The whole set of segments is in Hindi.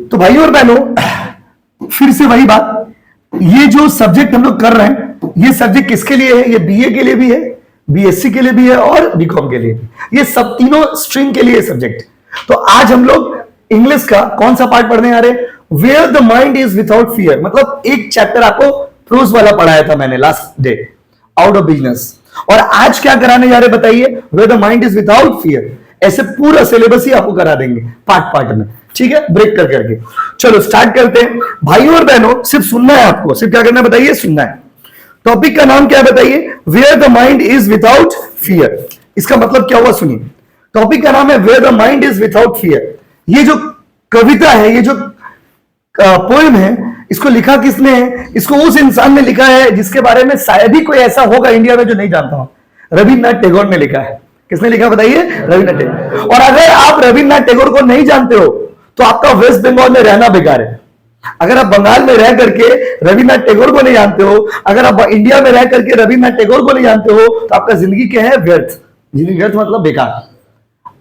तो भाइयों और बहनों, फिर से वही बात, ये जो सब्जेक्ट हम लोग कर रहे हैं, ये सब्जेक्ट किसके लिए है? ये बीए के लिए भी है, बीएससी के लिए भी है और बीकॉम के लिए भी। ये सब तीनों स्ट्रीम के लिए सब्जेक्ट। तो आज हम लोग इंग्लिश का कौन सा पार्ट पढ़ने आ रहे हैं? Where the mind is without fear. मतलब एक चैप्टर आपको प्रोज वाला पढ़ाया था मैंने last day, out of business. और आज क्या कराने जा रहे बताइए? Where the mind is without fear. ऐसे पूरा सिलेबस ही आपको करा देंगे पार्ट पार्ट में, ठीक है, ब्रेक कर करके। चलो स्टार्ट करते हैं भाइयों और बहनों। सिर्फ सुनना है आपको, सिर्फ क्या करना है बताइए? सुनना है। टॉपिक का नाम क्या है बताइए? Where the mind is without fear. इसका मतलब क्या हुआ सुनिए। टॉपिक का नाम है where the mind is without fear. ये जो कविता है, ये जो पोएम है, इसको लिखा किसने है? इसको उस इंसान ने लिखा है जिसके बारे में शायद ही कोई ऐसा होगा इंडिया में जो नहीं जानता हूं। रविन्द्रनाथ टैगोर ने लिखा है। किसने लिखा बताइए? रविन्द्रनाथ टैगोर। और अगर आप रविन्द्रनाथ टैगोर को नहीं जानते हो तो आपका वेस्ट बंगाल में रहना बेकार है। अगर आप बंगाल में रह करके रविन्द्रनाथ टैगोर को नहीं जानते हो, अगर आप इंडिया में रह करके रविन्द्रनाथ टैगोर को नहीं जानते हो, तो आपका जिंदगी क्या है? व्यर्थ। जिंदगी व्यर्थ मतलब बेकार।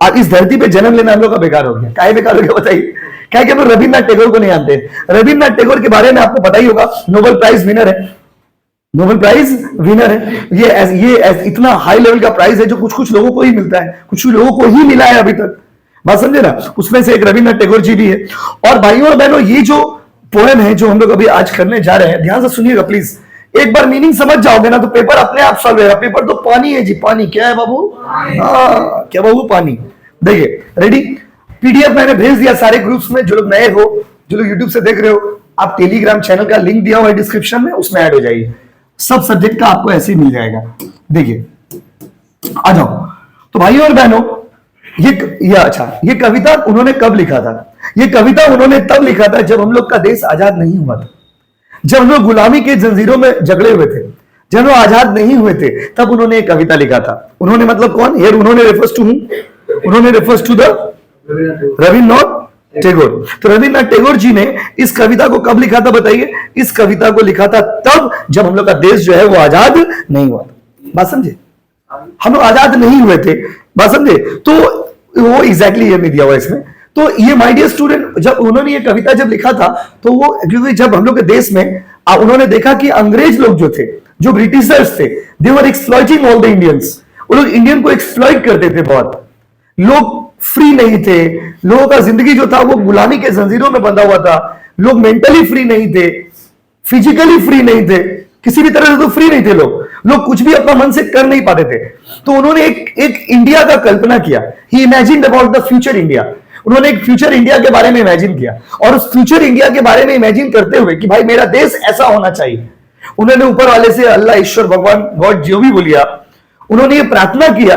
और इस धरती पे जन्म लेना हम लोग का बेकार हो गया। क्या बेकार हो गया बताइए? क्या कि हम लोग रविन्द्रनाथ टैगोर को नहीं जानते। रविन्द्रनाथ टैगोर के बारे में आपको पता ही होगा, नोबेल प्राइज विनर है। नोबेल प्राइज विनर है। ये इतना हाई लेवल का प्राइज है जो कुछ कुछ लोगों को ही मिलता है, कुछ लोगों को ही मिला है अभी तक। बात समझे ना? उसमें से एक रविन्द्रनाथ टैगोर जी भी है। और भाइयों और बहनों, ये जो पोएम है जो हम लोग अभी आज करने जा रहे हैं, ध्यान से सुनिएगा प्लीज। एक बार मीनिंग समझ जाओगे ना तो पेपर अपने आप सॉल्व होगा। पेपर तो पानी है जी, पानी। क्या है बाबू? हाँ, क्या बाबू? पानी। देखिए, रेडी? पीडीएफ मैंने भेज दिया सारे ग्रुप्स में। जो लोग नए हो, जो लोग यूट्यूब से देख रहे हो, आप टेलीग्राम चैनल का लिंक दिया हुआ है डिस्क्रिप्शन में, उसमें ऐड हो जाइए। सब सब्जेक्ट का आपको ऐसे ही मिल जाएगा। देखिए, आ जाओ। तो भाइयों और बहनों, ये कविता उन्होंने कब लिखा था? ये कविता उन्होंने तब लिखा था जब हम लोग का देश आजाद नहीं हुआ था, जब हम लोग गुलामी के जंजीरों में जकड़े हुए थे, जब वो आजाद नहीं हुए थे, तब उन्होंने एक कविता लिखा था। उन्होंने मतलब कौन? हियर उन्होंने refers to the Rabindranath Tagore. तो रविन्द्रनाथ टैगोर जी ने इस कविता को कब लिखा था बताइए? इस कविता को लिखा था तब जब हम लोग का देश जो है वो आजाद नहीं हुआ था। बात समझे? हम लोग आजाद नहीं हुए थे। बात समझे? तो वो एग्जैक्टली ये नहीं दिया हुआ इसमें। तो ये माय डियर स्टूडेंट, जब उन्होंने ये कविता जब लिखा था तो वो, क्योंकि जब हम लोग के देश में उन्होंने देखा कि अंग्रेज लोग जो थे, जो ब्रिटिशर्स थे, दे वर एक्सप्लॉइटिंग ऑल द इंडियंस। वो लोग इंडियन को एक्सप्लॉइट करते थे बहुत। लोग फ्री नहीं थे, लोगों का जिंदगी जो था वो गुलामी के जंजीरों में बंधा हुआ था। लोग मेंटली फ्री नहीं थे, फिजिकली फ्री नहीं थे, किसी भी तरह से तो फ्री नहीं थे लोग कुछ भी अपना मन से कर नहीं पाते थे। तो उन्होंने एक इंडिया का कल्पना किया। He imagined about the future India. उन्होंने एक फ्यूचर इंडिया के बारे में इमेजिन किया। और उस फ्यूचर इंडिया के बारे में इमेजिन करते हुए कि भाई मेरा देश ऐसा होना चाहिए, उन्होंने ऊपर वाले से, अल्लाह, ईश्वर, भगवान, गॉड जो भी बोलिया, उन्होंने ये प्रार्थना किया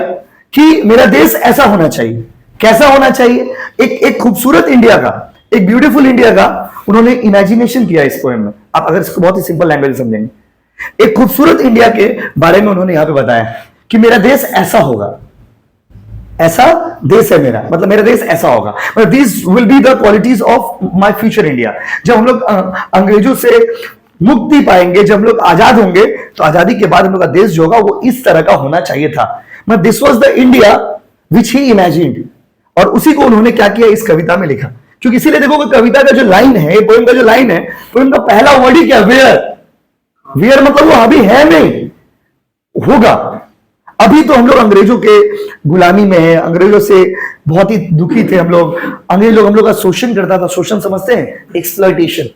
कि मेरा देश ऐसा होना चाहिए। कैसा होना चाहिए? एक खूबसूरत इंडिया का, एक ब्यूटीफुल इंडिया का उन्होंने इमेजिनेशन किया इस पोएम में। आप अगर इसको बहुत ही सिंपल लैंग्वेज समझेंगे, एक खूबसूरत इंडिया के बारे में उन्होंने यहां पे बताया कि मेरा देश ऐसा होगा, ऐसा देश है मेरा, मतलब मेरा देश ऐसा होगा। मतलब this will be the qualities of my future India. जब हम लोग अंग्रेजों से मुक्ति पाएंगे, जब हम लोग आजाद होंगे, तो आजादी के बाद हम लोग का देश जो होगा वो इस तरह का होना चाहिए था। मतलब this was the India which he imagined. और उसी को उन्होंने क्या किया? इस कविता में लिखा। क्योंकि इसीलिए देखो कविता का जो लाइन है, पोएम का जो लाइन है, पोएम का पहला वर्ड ही क्या? वेयर। वेयर मतलब वो अभी है नहीं, होगा। अभी तो हम लोग अंग्रेजों के गुलामी में है, अंग्रेजों से बहुत ही दुखी थे हम लोग। अंग्रेज लोग हम लोग का शोषण करता था। शोषण समझते हैं? एक्सप्लॉइटेशन।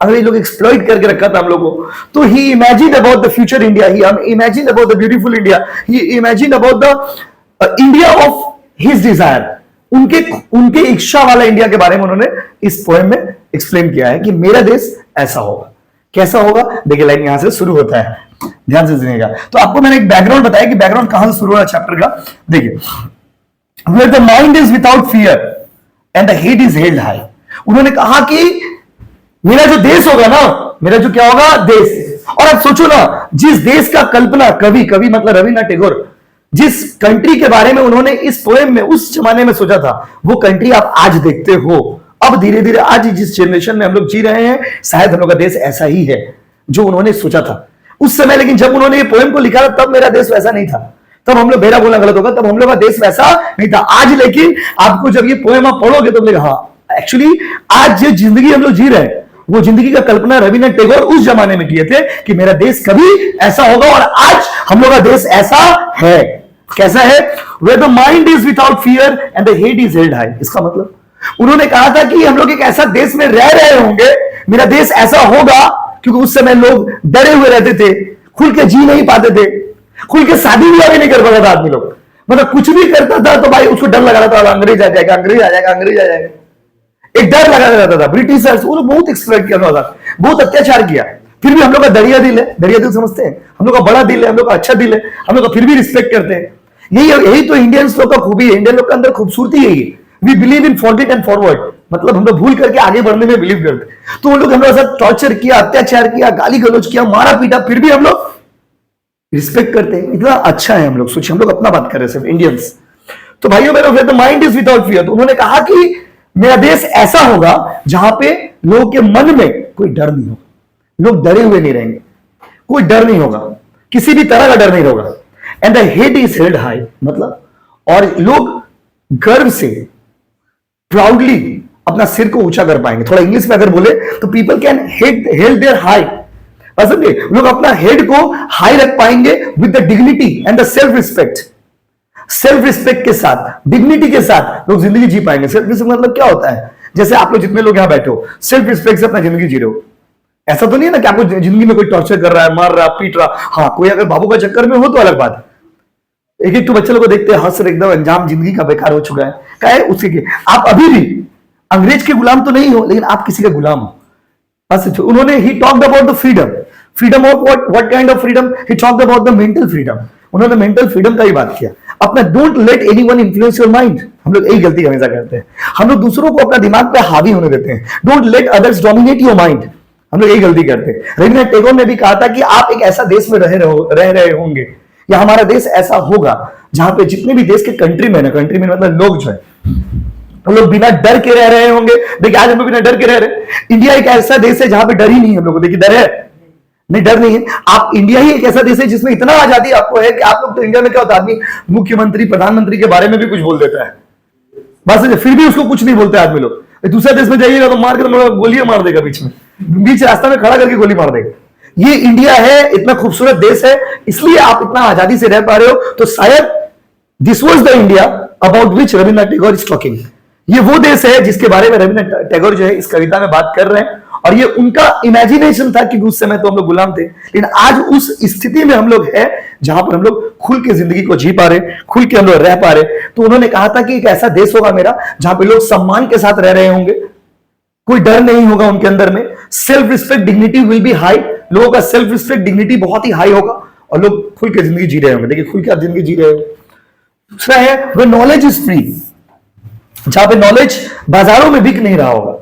अंग्रेज लोग एक्सप्लॉइट करके रखा था हम लोगों को। तो he imagined about the future India, he imagined about the beautiful India, he imagined about the India of his desire. उनके इच्छा वाला इंडिया के बारे में उन्होंने इस पोएम में एक्सप्लेन किया है कि मेरा देश ऐसा होगा। कैसा होगा? देखिए, लाइन यहां से शुरू होता है, ध्यान से सुनिएगा। तो आपको मैंने एक बैकग्राउंड बताया कि बैकग्राउंड कहां से शुरू हो रहा है चैप्टर का। देखिए, where the mind is without fear and the head is held high. उन्होंने कहा कि मेरा जो देश होगा ना, मेरा जो क्या होगा? देश। और अब सोचो ना, जिस देश का कल्पना कवि मतलब रविन्द्रनाथ टैगोर, जिस कंट्री के बारे में उन्होंने इस पोएम में उस जमाने में सोचा था, वो कंट्री आप आज देखते हो। अब धीरे धीरे आज जिस जनरेशन में हम लोग जी रहे हैं, शायद हम लोग का देश ऐसा ही है जो उन्होंने सोचा था उस समय। लेकिन जब उन्होंने ये पोएम को लिखा तब मेरा देश वैसा नहीं था। तब हम लोग, मेरा बोलना गलत होगा, तब हम लोग का देश वैसा नहीं था। आज लेकिन आपको जब ये पोएम आप पढ़ोगे तो बोलेगा हाँ एक्चुअली आज जो जिंदगी हम लोग जी रहे हैं वो जिंदगी का कल्पना रविन्द्रनाथ टैगोर उस जमाने में किए थे कि मेरा देश कभी ऐसा होगा, और आज हम लोग का देश ऐसा है। कैसा है? Where the mind is without fear and the head is held high। इसका मतलब उन्होंने कहा था कि हम लोग एक ऐसा देश में रह रहे होंगे, मेरा देश ऐसा होगा, क्योंकि उस समय लोग डरे हुए रहते थे, खुल के जी नहीं पाते थे, खुल के शादी भी नहीं कर पाता था आदमी लोग, मतलब कुछ भी करता था तो भाई उसको डर लगा रहता था, अंग्रेज आ जाएगा, अंग्रेज आ जाएगा, अंग्रेज आ जाएगा, एक डर लगा रहता था। ब्रिटिशर्स वो लोग बहुत एक्सप्लॉइट किया था, बहुत अत्याचार किया, फिर भी हम लोग का दरिया दिल है, दरिया दिल समझते हैं, हम लोग का बड़ा दिल है, हम लोग का अच्छा दिल है, हम लोग का फिर भी रिस्पेक्ट करते हैं। यही तो इंडियंस लोग का खूबी है, इंडियन लोग का अंदर खूबसूरती यही है। We believe in forget and forward, मतलब हम लोग भूल करके आगे बढ़ने में बिलीव करते। तो वो लोग हम लोग साथ टॉर्चर किया, अत्याचार किया, गाली गलौज किया, मारा पीटा, फिर भी हम लोग रिस्पेक्ट करते हैं। इतना अच्छा है हम लोग। सोचिए हम लोग अपना बात कर रहे हैं सिर्फ इंडियंस। तो भाइयों बहनों, the mind is without fear. तो उन्होंने कहा कि मेरा देश ऐसा होगा जहां पे लोगों के मन में कोई डर नहीं होगा, लोग डरे हुए नहीं रहेंगे, कोई डर नहीं होगा, किसी भी तरह का डर नहीं होगा। And the head is held high, मतलब और लोग गर्व से प्राउडली अपना सिर को ऊंचा कर पाएंगे। थोड़ा इंग्लिश में अगर बोले तो people can held their high, समझे, लोग अपना हेड को हाई रख पाएंगे with the dignity and the self respect. Self respect के साथ, डिग्निटी के साथ लोग जिंदगी जी पाएंगे। सेल्फ रिस्पेक्ट मतलब क्या होता है? जैसे आप लोग जितने लोग यहां बैठे हो, सेल्फ रिस्पेक्ट से अपना जिंदगी जी रहे हो। ऐसा तो नहीं है ना कि आपको जिंदगी में कोई टॉर्चर कर रहा है, मार रहा, पीट रहा। हाँ, कोई अगर बाबू का चक्कर में हो तो अलग बात है। एक एक तो बच्चे लोग को देखते हैं, हंस रहे, एकदम अंजाम जिंदगी का बेकार हो चुका है। क्या है उसके के? आप अभी भी अंग्रेज के गुलाम तो नहीं हो, लेकिन आप किसी का गुलाम हो। बस उन्होंने he talked about the freedom. Freedom of what kind of freedom? He talked about the mental freedom. उन्होंने मेंटल फ्रीडम का ही बात किया। अपना don't let anyone influence your mind. हम लोग यही गलती हमेशा करते हैं, हम लोग दूसरों को अपना दिमाग पे हावी होने देते हैं। Don't let others dominate your mind, हम लोग यही गलती करते हैं। रविन्द्रनाथ टैगोर ने भी कहा था कि आप एक ऐसा देश में रह रहे होंगे, या हमारा देश ऐसा होगा जहां पे जितने भी देश के कंट्री में मतलब लोग जो है वो लोग बिना डर के रह रहे होंगे। देखिए आज हम लोग बिना डर के रह रहे हैं। इंडिया एक ऐसा देश है जहां पे डर ही नहीं है हम लोग को। देखिए डर है नहीं, डर नहीं है। आप इंडिया ही एक ऐसा देश है जिसमें इतना आजादी आपको है कि आप लोग तो इंडिया में क्या होता है, आदमी मुख्यमंत्री प्रधानमंत्री के बारे में भी कुछ बोल देता है, बस फिर भी उसको कुछ नहीं बोलते आदमी लोग। दूसरे देश में जाइएगा तो मार के गोलियां मार देगा, बीच रास्ता में खड़ा करके गोली मार देगा। ये इंडिया है, इतना खूबसूरत देश है, इसलिए आप इतना आजादी से रह पा रहे हो। तो शायद this was the India about which Rabindranath Tagore is talking. ये वो देश है जिसके बारे में रविन्द्रनाथ टैगोर जो है इस कविता में बात कर रहे हैं। और ये उनका इमेजिनेशन था कि उस समय तो हम लोग गुलाम थे, लेकिन आज उस स्थिति में हम लोग हैं जहां पर हम लोग खुल के जिंदगी को जी पा रहे, खुल के हम लोग रह पा रहे। तो उन्होंने कहा था कि एक ऐसा देश होगा मेरा जहां पे लोग सम्मान के साथ रह रहे होंगे, कोई डर नहीं होगा उनके अंदर में। Self respect dignity will be high, लोगों का सेल्फ रिस्पेक्ट डिग्निटी बहुत ही हाई होगा और लोग खुल के जिंदगी जी रहे होंगे। देखिए खुल के आप जिंदगी जी रहे हो। दूसरा है वो नॉलेज इज फ्री, जहां पे नॉलेज बाजारों में बिक नहीं रहा होगा।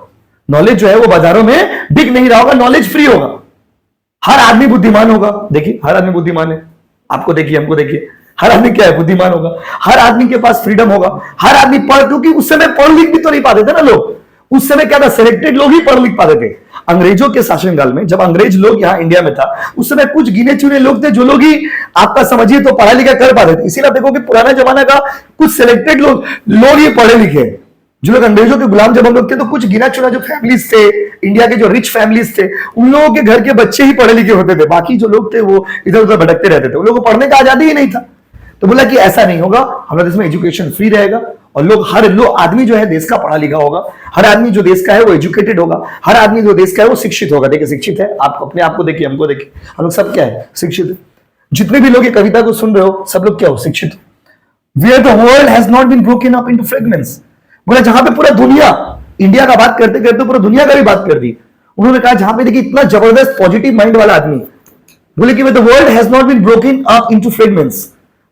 नॉलेज जो है वो बाजारों में बिक नहीं रहा होगा, नॉलेज फ्री होगा। हर आदमी बुद्धिमान होगा। देखिए हर आदमी बुद्धिमान है, आपको देखिए, हमको देखिए, हर आदमी क्या है, बुद्धिमान होगा। हर आदमी के पास फ्रीडम होगा। हर आदमी क्योंकि उस समय पढ़ लिख भी तो नहीं पाते थे ना लोग। उस समय क्या था, सिलेक्टेड लोग ही पढ़ लिख पाते थे। अंग्रेजों के शासनकाल में जब अंग्रेज लोग यहाँ इंडिया में था, उस समय कुछ गिने चुने लोग थे जो लोग ही आपका समझिए तो पढ़ा लिखा कर पाते थे। इसीलिए देखो कि पुराना जमाना का कुछ सिलेक्टेड लोग ही पढ़े लिखे। जो लोग अंग्रेजों के गुलाम जब हम लोग थे तो कुछ गिना चुना जो फैमिलीज थे, इंडिया के जो रिच फैमिलीज थे, उन लोगों के घर के बच्चे ही पढ़े लिखे होते थे। बाकी जो लोग थे वो इधर उधर भटकते रहते थे, उन लोगों को पढ़ने का आजादी ही नहीं था। तो बोला कि ऐसा नहीं होगा, हमारे देश में एजुकेशन फ्री रहेगा और हर आदमी जो है देश का पढ़ा लिखा होगा। हर आदमी जो देश का है वो एजुकेटेड होगा। हर आदमी जो देश का है वो शिक्षित होगा। देखिए शिक्षित है, आप अपने आप को देखिए, हमको देखिए, हम लोग सब क्या है, शिक्षित है। जितने भी लोग ये कविता को सुन रहे हो सब लोग क्या हो, शिक्षित हो। Where the world has not been broken up into fragments, बोला जहां पे पूरा दुनिया, इंडिया का बात करते करते पूरा दुनिया का भी बात कर दी। उन्होंने कहा जहां पे देखिए इतना जबरदस्त पॉजिटिव माइंड वाला आदमी, बोले कि the world has not been broken up into fragments,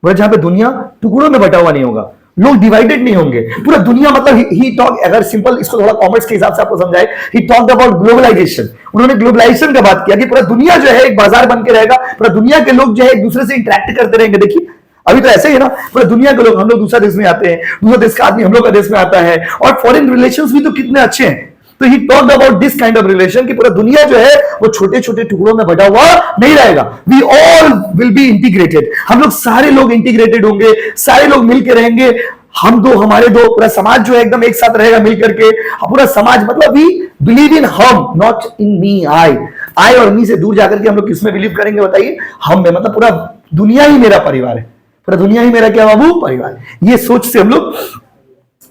बोले जहां पे दुनिया टुकड़ों में बटा हुआ नहीं होगा, लोग डिवाइडेड नहीं होंगे। पूरा दुनिया मतलब ही टॉक, अगर सिंपल इसको थोड़ा कॉमर्स के हिसाब से आपको समझाए, ही टॉक्ड अबाउट ग्लोबलाइजेशन। उन्होंने ग्लोबलाइजेशन का बात किया कि पूरा दुनिया जो है एक बाजार बन के रहेगा, पूरा दुनिया के लोग जो है एक दूसरे से इंटरेक्ट करते रहेंगे। देखिए अभी तो ऐसे ही है ना, पूरा दुनिया के लोग, हम लोग दूसरा देश में आते हैं, दूसरा देश का आदमी हम लोग का देश में आता है, और फॉरेन रिलेशंस भी तो कितने अच्छे हैं। तो he talked about this kind of relation कि पूरा दुनिया जो है वो छोटे छोटे टुकड़ों में बटा हुआ नहीं रहेगा। We all will be integrated, हम लोग सारे लोग इंटीग्रेटेड होंगे, सारे लोग मिलकर रहेंगे, हम दो हमारे दो, पूरा समाज जो है एकदम एक साथ रहेगा मिल करके, पूरा समाज, मतलब वी बिलीव इन हम, नॉट इन मी, आई और मी से दूर जाकर के हम लोग किसमें बिलीव करेंगे बताइए? हम में, मतलब पूरा दुनिया ही मेरा परिवार है, पूरा दुनिया ही मेरा क्या बाबू? परिवार। ये सोच से हम लोग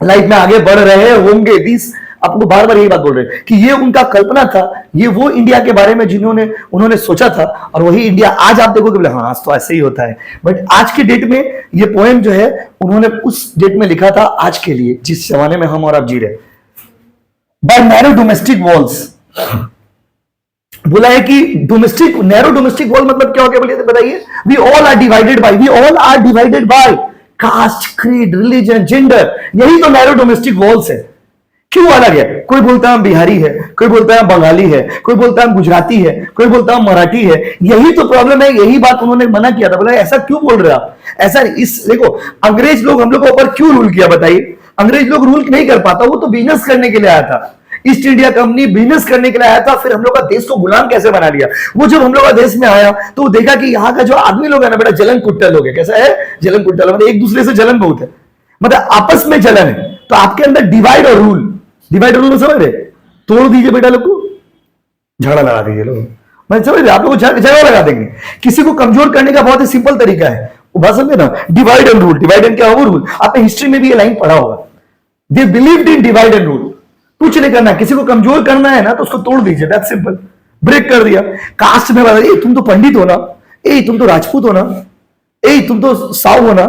लाइफ में आगे बढ़ रहे होंगे। दिस आपको बार बार यही बात बोल रहे हैं कि ये उनका कल्पना था, ये वो इंडिया के बारे में उन्होंने सोचा था, और वही इंडिया आज आप देखोगे बोले हाँ आज तो ऐसे ही होता है। बट आज के डेट में ये पोएम जो है उन्होंने उस डेट में लिखा था आज के लिए, जिस जमाने में हम और आप जी रहे। बाय नैरो डोमेस्टिक वॉल्स, बोला है कि नैरो डोमेस्टिक वॉल मतलब क्या हो गया बोलिए बताइए? We all are divided by caste, creed, religion, gender, यही तो नैरो डोमेस्टिक वॉल्स है। क्यों अलग है? कोई बोलता है हम बिहारी है, कोई बोलता है हम बंगाली है, कोई बोलता है हम गुजराती है, कोई बोलता है हम मराठी है। यही तो प्रॉब्लम है, यही बात उन्होंने मना किया था। बोला ऐसा क्यों बोल रहे आप? ऐसा इस देखो, अंग्रेज लोग हम लोग के ऊपर क्यों रूल किया बताइए? अंग्रेज लोग रूल नहीं कर पाता, वो तो बिजनेस करने के लिए आया था। ईस्ट इंडिया कंपनी बिजनेस करने के लिए आया था, फिर हम लोग का देश को गुलाम कैसे बना लिया। वो जब हम लोग का देश में आया तो देखा कि यहाँ का जो आदमी लोग है ना बेटा, जलन कुट्टल लोग है। कैसा है? जलन कुट्टल, मतलब एक दूसरे से जलन बहुत है, मतलब आपस में जलन है। तो आपके अंदर डिवाइड और रूल समझ रहे? तोड़ दीजिए बेटा, लोग को झगड़ा लगा दीजिए लोग, मैं समझ रहे? आप लोग झगड़ा लगा देंगे। किसी को कमजोर करने का बहुत ही सिंपल तरीका है, वो बात समझे ना? Divide and rule. Divide and क्या होगा? रूल। आपने हिस्ट्री में भी ये लाइन पढ़ा होगा, they believed in divide and rule. कुछ नहीं करना, किसी को कमजोर करना है ना तो उसको तोड़ दीजिए, दैट्स सिंपल। ब्रेक कर दिया। कास्ट में बता, तुम तो पंडित हो ना, तुम तो राजपूत हो ना, तुम तो साव हो ना,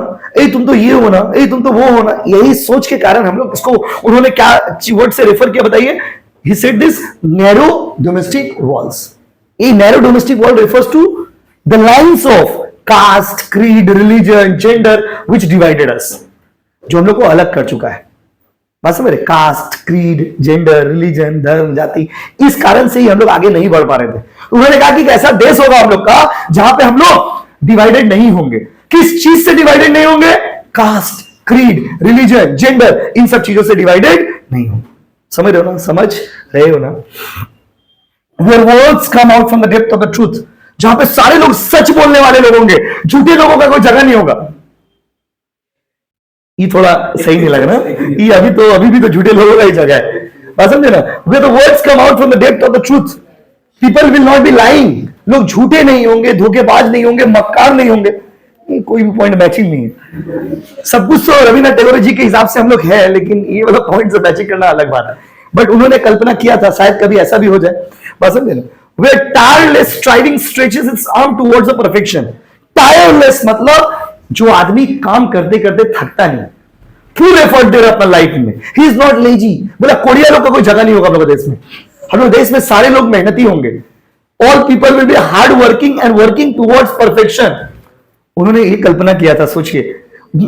तुम तो ये हो ना, तुम तो वो हो ना। यही सोच के कारण हम लोग इसको, उन्होंने क्या वर्ड से रेफर किया बताइए? He said this narrow domestic walls. A narrow domestic wall refers to the lines of caste, creed, religion, gender which divided us, जो हम लोग को अलग कर चुका है। बात समझ रहे? कास्ट, क्रीड, जेंडर, रिलीजन, धर्म, जाति, इस कारण से ही हम लोग आगे नहीं बढ़ पा रहे थे। उन्होंने कहा कि ऐसा देश होगा हम लोग का जहां पे हम लोग डिवाइडेड नहीं होंगे। किस चीज से डिवाइडेड नहीं होंगे? कास्ट, क्रीड, रिलीजन, जेंडर, इन सब चीजों से डिवाइडेड नहीं होंगे। समझ रहे हो ना? समझ रहे हो ना? Where words come out from the depth of the truth, जहां पे सारे लोग सच बोलने वाले लोग होंगे, झूठे लोगों का कोई जगह नहीं होगा। ये थोड़ा सही नहीं लग रहा? ये अभी भी तो झूठे लोगों का ही जगह है, बात समझे ना? Where the words come out from the depth of the truth, people will not be lying, लोग झूठे नहीं होंगे, धोखेबाज नहीं होंगे, मक्कार नहीं होंगे। कोई भी पॉइंट मैचिंग नहीं है। सब कुछ तो रविन्द्रनाथ टैगोर जी के हिसाब से हम लोग है, लेकिन ये वाला पॉइंट से मैचिंग करना अलग बात है। बट उन्होंने कल्पना किया था शायद कभी ऐसा भी हो जाए, बस समझे ना? Where tireless striving stretches its arm towards the perfection. Tireless मतलब जो आदमी काम करते करते थकता नहीं, फुल एफर्ट दे रहा अपना लाइफ में। He is not lazy. बोला कोरिया लोग का कोई जगह नहीं होगा हम लोग देश में। हम लोग देश में सारे लोग मेहनती होंगे। All people will be hard working and working towards perfection. उन्होंने ये कल्पना किया था, सोचिए।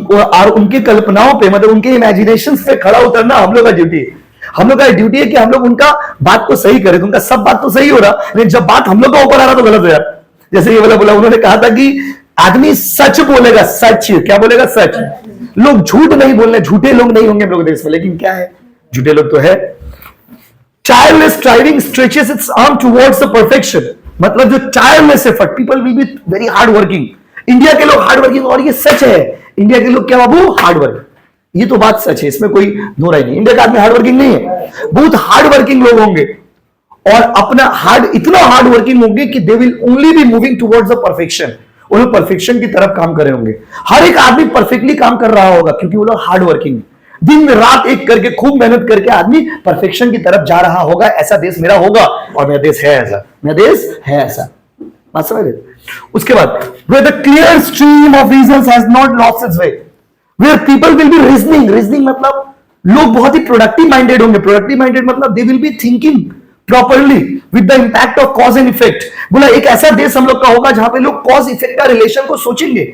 और उनकी कल्पनाओं पे, मतलब उनके इमेजिनेशन पे खड़ा उतरना हम लोग का ड्यूटी है। हम लोग का ड्यूटी है कि हम लोग उनका बात को सही करें। तो उनका सब बात तो सही हो रहा, लेकिन जब बात हम लोग का ऊपर आ रहा तो गलत हो यार। जैसे ये बोला उन्होंने कहा था कि आदमी सच बोलेगा, सच क्या बोलेगा? सच। लोग झूठ नहीं बोलने, झूठे लोग नहीं होंगे हम लोग देश में, लेकिन क्या है? झूठे लोग तो है। Tireless striving stretches its arm towards the perfection, मतलब जो tireless effort, people will be very hard working। India के लोग हार्ड वर्किंग, और ये सच है। इंडिया के लोग क्या बाबू? Hard work. ये तो बात सच है, इसमें कोई दो राय नहीं। इंडिया का आदमी हार्ड वर्किंग नहीं है, बहुत हार्ड वर्किंग लोग होंगे, और अपना इतना हार्ड वर्किंग होंगे कि they will only be moving towards the perfection. वो लोग परफेक्शन की तरफ काम कर रहे होंगे। हर एक आदमी परफेक्टली काम कर रहा होगा, क्योंकि वो लोग हार्ड वर्किंग, दिन में रात एक करके खूब मेहनत करके आदमी परफेक्शन की तरफ जा रहा होगा। ऐसा देश मेरा होगा, और मेरा देश है ऐसा, मेरा देश है ऐसा। बात समझ रहे? उसके बाद where the clear stream of reasons has not lost its way, where people will be reasoning मतलब लोग बहुत ही प्रोडक्टिव माइंडेड होंगे। प्रोडक्टिव माइंडेड मतलब they will be thinking properly with the impact of cause and effect. बोला एक ऐसा देश हम लोग का होगा जहां पे लोग कॉज इफेक्ट का रिलेशन को सोचेंगे।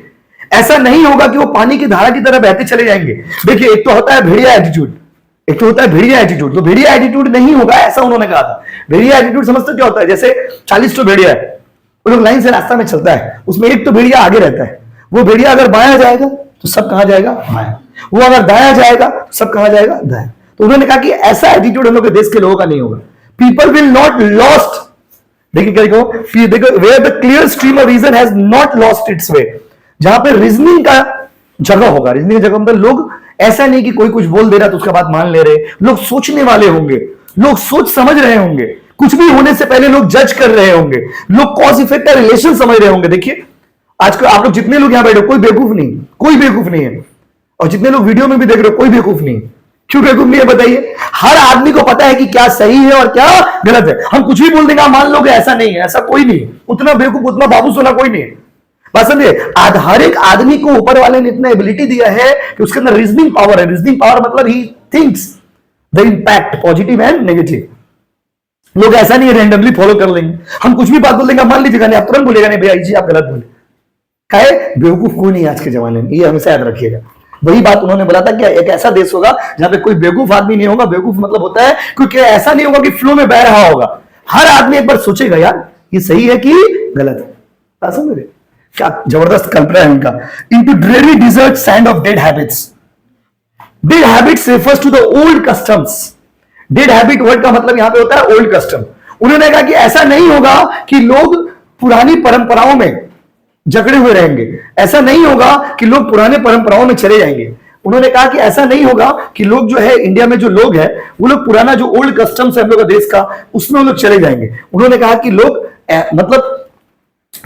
ऐसा नहीं होगा कि वो पानी की धारा की तरह बहते चले जाएंगे। देखिए, एक तो होता है भेड़िया एटीट्यूड, एक तो होता है भेड़िया एटीट्यूड। तो भेड़िया एटीट्यूड नहीं होगा, ऐसा उन्होंने कहा था। भेड़िया एटीट्यूड समझते क्या होता है? जैसे 40 तो भेड़िया है, वो लोग लाइन से रास्ता में चलता है, उसमें एक तो भेड़िया आगे रहता है। वो भेड़िया अगर बाया जाएगा तो सब कहां जाएगा? बाया। वो अगर दाया जाएगा तो सब कहां जाएगा? दाया। तो उन्होंने कहा कि ऐसा एटीट्यूड हम लोग के देश के लोगों का नहीं होगा। पीपल विल नॉट लॉस्ट, देखिए देखो, where the clear stream of reason has not lost its way, जहां पे रीजनिंग का जगह होगा, रीजनिंग की जगह मतलब लोग ऐसा नहीं कि कोई कुछ बोल दे रहा तो उसका बात मान ले रहे, लोग सोचने वाले होंगे, लोग सोच समझ रहे होंगे, कुछ भी होने से पहले लोग जज कर रहे होंगे, लोग कॉज इफेक्ट का रिलेशन समझ रहे होंगे। देखिए आजकल आप लोग जितने लोग यहां बैठे हो, कोई बेवकूफ नहीं, कोई बेवकूफ नहीं है, और जितने लोग वीडियो में भी देख रहे हो कोई बेवकूफ नहीं। क्यों बेवकूफ नहीं है बताइए? हर आदमी को पता है कि क्या सही है और क्या गलत है। हम कुछ भी बोल देंगे, आप मान लोगे ऐसा नहीं है, ऐसा कोई नहीं, उतना बेवकूफ उतना बाबू सोना कोई नहीं है। बात समझे? हर एक आदमी को ऊपर वाले ने इतना एबिलिटी दिया है कि उसके अंदर रीजनिंग पावर है। रीजनिंग पावर मतलब he thinks the impact positive and negative. लोग ऐसा नहीं है रैंडमली फॉलो कर लेंगे, हम कुछ भी बात बोल देंगे, मान लीजिएगा नहीं, आप तुरंत बोलेगा नहीं भैया जी आप गलत बोले। काहे? बेवकूफ कोई नहीं आज के जमाने में, ये हमेशा याद रखिएगा। वही बात उन्होंने बोला था कि एक ऐसा देश होगा जहां पे कोई बेवकूफ आदमी नहीं होगा। बेवकूफ मतलब होता है क्योंकि ऐसा नहीं होगा कि फ्लो में बह रहा होगा, हर आदमी एक बार सोचेगा यार ये सही है कि गलत है। समझ रहे? क्या जबरदस्त कल्पना है उनका। Into dreary desert sand of dead habits. Dead habits refers to the old customs. Dead habit word का मतलब यहां पे होता है ओल्ड कस्टम। उन्होंने कहा कि ऐसा नहीं होगा कि लोग पुरानी परंपराओं में जकड़े हुए रहेंगे, ऐसा नहीं होगा कि लोग पुराने परंपराओं में चले जाएंगे। उन्होंने कहा कि ऐसा नहीं होगा कि लोग जो है इंडिया में जो लोग हैं वो लोग पुराना जो ओल्ड कस्टम्स है हम लोग का देश का उसमें वो लोग चले जाएंगे। उन्होंने कहा कि लोग मतलब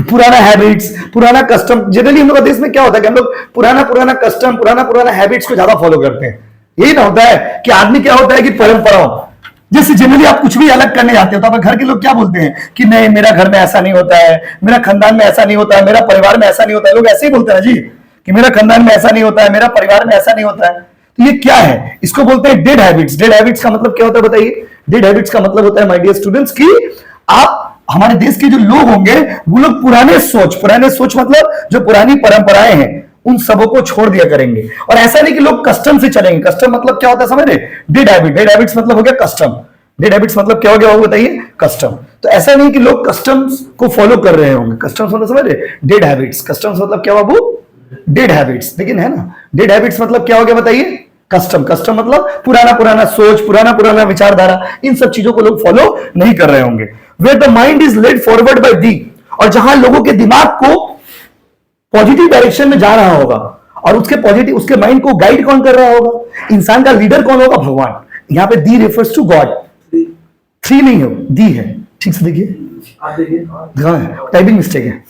पुराना हैबिट्स पुराना कस्टम, जनरली हम लोग का देश में क्या होता है कि हम लोग पुराना कस्टम पुराना हैबिट्स को ज्यादा फॉलो करते हैं। यही ना होता है कि आदमी क्या होता है कि परंपराओं, जैसे जनरली आप कुछ भी अलग करने जाते हो तो घर के लोग क्या बोलते हैं कि नहीं मेरा घर में ऐसा नहीं होता है, मेरा खानदान में ऐसा नहीं होता है, मेरा परिवार में ऐसा नहीं होता है। लोग ऐसे ही बोलते हैं जी कि मेरा खानदान में ऐसा नहीं होता है, मेरा परिवार में ऐसा नहीं होता है। तो ये क्या है? इसको बोलते हैं डेड हैबिट्स। डेड हैबिट्स का मतलब क्या होता है बताइए? डेड हैबिट्स का मतलब होता है माय डियर स्टूडेंट्स कि आप हमारे देश के जो लोग होंगे वो लोग पुराने सोच मतलब जो पुरानी परंपराएं हैं उन सबों को छोड़ दिया करेंगे। और ऐसा नहीं कि लोग कस्टम से चलेंगे। कस्टम मतलब क्या होता है समझ रहे? डेड हैबिट्स मतलब हो गया कस्टम। डेड हैबिट्स मतलब क्या हो गया वो बताइए? कस्टम। तो ऐसा नहीं कि लोग कस्टम्स को फॉलो कर रहे होंगे। कस्टम्स मतलब समझ रहे? Dead habits. कस्टम्स मतलब क्या बाबू? Dead habits. लेकिन है ना, डेड हैबिट्स मतलब क्या हो गया बताइए? कस्टम मतलब पुराना सोच पुराना विचारधारा, इन सब चीजों को लोग फॉलो नहीं कर रहे होंगे। Where the mind is led forward by thee, और जहां लोगों के दिमाग को पॉजिटिव डायरेक्शन में जा रहा होगा और उसके माइंड को गाइड कौन कर रहा होगा? इंसान का लीडर कौन होगा? भगवान। यहां पे दी रेफर्स टू गॉड। 3 नहीं है, दी है। ठीक से देखिए, टाइपिंग मिस्टेक है,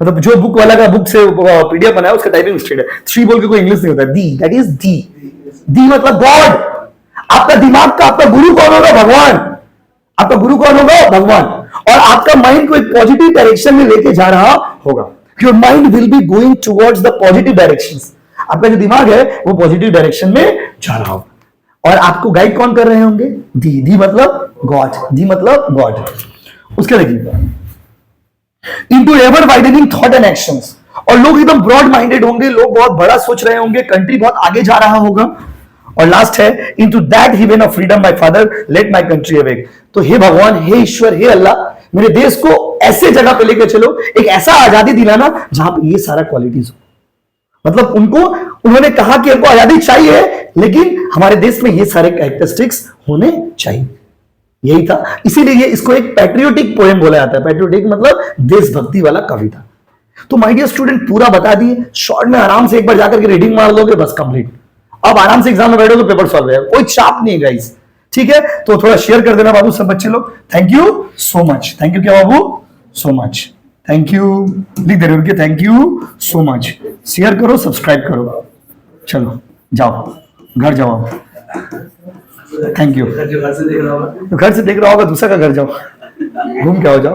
मतलब जो बुक वाला का बुक से पीडीएफ बनाया उसका टाइपिंग मिस्टेक है। 3 बोल के कोई इंग्लिश नहीं होता। दी, दैट इज दी। दी मतलब गॉड। आपका दिमाग का आपका गुरु कौन होगा? भगवान। आपका गुरु कौन होगा? भगवान। और आपका माइंड को एक पॉजिटिव डायरेक्शन में लेके जा रहा होगा। Your mind will be going towards the positive directions. आपका जो दिमाग है वो पॉजिटिव डायरेक्शन में जा रहा होगा। और आपको गाइड कौन कर रहे होंगे? दी मतलब गॉड। दी मतलब गॉड। उसके देखिए into ever widening thought and actions. और लोग एकदम ब्रॉड माइंडेड होंगे, लोग बहुत बड़ा सोच रहे होंगे, कंट्री बहुत आगे जा रहा होगा। और लास्ट है into that heaven of freedom my father let my country awake. तो हे भगवान, हे ईश्वर, हे अल्लाह, मेरे देश को ऐसे जगह पे लेकर चलो, एक ऐसा आजादी दिलाना जहां पे ये सारा क्वालिटीज हो। मतलब उन्होंने कहा कि हमको आजादी चाहिए लेकिन हमारे देश में ये सारे कैरेक्टरिस्टिक्स होने चाहिए। यही था, इसीलिए इसको एक पैट्रियोटिक पोएम बोला जाता है। पैट्रियोटिक मतलब देशभक्ति वाला कविता। तो माय डियर स्टूडेंट पूरा बता दिए शॉर्ट में, आराम से एक बार जाकर के रीडिंग मार लोगे बस कंप्लीट। अब आराम से एग्जाम में बैठो तो पेपर सॉल्व है, कोई चाप नहीं है गाइस। ठीक है, तो थोड़ा शेयर कर देना बाबू सब बच्चे लोग। Thank you so much. Thank you क्या बाबू? So much. थैंक यू लिख दे रहे हो, thank you so much. Share करो, सब्सक्राइब करो। चलो जाओ, घर जाओ। Thank you. घर से देख रहा होगा, दूसरा का घर जाओ, घूम के आओ, जाओ।